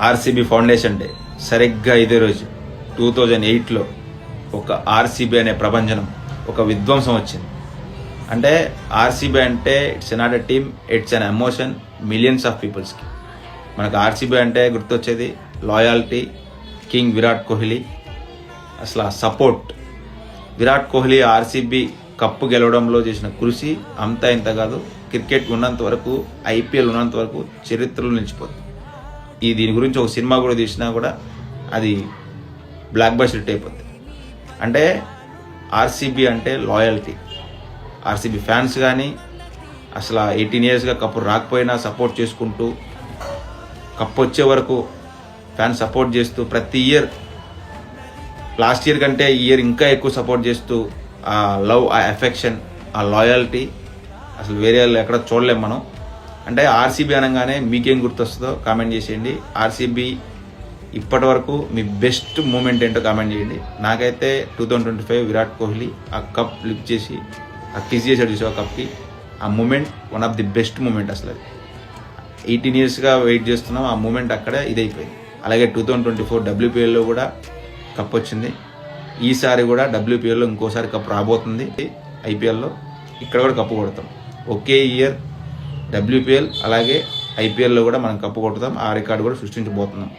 RCB foundation day సరిగ్గా ఇదే రోజు 2008లో ఒక ఆర్సీబీ అనే ప్రపంచం ఒక విధ్వంసం వచ్చింది. అంటే ఆర్సీబీ అంటే it's not a team, it's an emotion millions of పీపుల్స్కి. మనకు ఆర్సీబీ అంటే గుర్తొచ్చేది లాయాలిటీ, కింగ్ విరాట్ కోహ్లీ, అసలు ఆ support. Virat Kohli RCB cup గెలవడంలో చేసిన కృషి అంతా ఇంత కాదు. క్రికెట్ ఉన్నంత వరకు, ఐపీఎల్ ఉన్నంత వరకు చరిత్రలో నిలిచిపోతుంది. దీని గురించి ఒక సినిమా కూడా తీసినా కూడా అది బ్లాక్ బస్టర్ హిట్ అయిపోతుంది. అంటే ఆర్సీబీ అంటే లాయల్టీ. ఆర్సీబీ ఫ్యాన్స్ కానీ అసలు 18 ఇయర్స్గా కప్పు రాకపోయినా సపోర్ట్ చేసుకుంటూ, కప్పు వచ్చే వరకు ఫ్యాన్స్ సపోర్ట్ చేస్తూ, ప్రతి ఇయర్ లాస్ట్ ఇయర్ కంటే ఈ ఇయర్ ఇంకా ఎక్కువ సపోర్ట్ చేస్తూ, ఆ లవ్, ఆ ఎఫెక్షన్, ఆ లాయల్టీ అసలు వేరే ఎక్కడ చూడలేం మనం. అంటే ఆర్సీబీ అనగానే మీకేం గుర్తొస్తుందో కామెంట్ చేసేయండి. ఆర్సీబీ ఇప్పటి వరకు మీ బెస్ట్ మూమెంట్ ఏంటో కామెంట్ చేయండి. నాకైతే 2025 విరాట్ కోహ్లీ ఆ కప్ లిఫ్ట్ చేసి ఆ కిస్ చేసాడు చూసి ఆ కప్కి, ఆ moment one of the best moment. అసలు అది 18 ఇయర్స్గా వెయిట్ చేస్తున్నాం, ఆ మూమెంట్ అక్కడే ఇదైపోయింది. అలాగే 2024 WPLలో కూడా కప్ వచ్చింది. ఈసారి కూడా WPLలో ఇంకోసారి కప్ రాబోతుంది. ఐపీఎల్లో ఇక్కడ కూడా కప్పు కొడతాం. ఒకే ఇయర్ WPL అలాగే ఐపీఎల్లో కూడా మనం కప్పు కొడతాం. ఆ రికార్డు కూడా సృష్టించబోతున్నాం.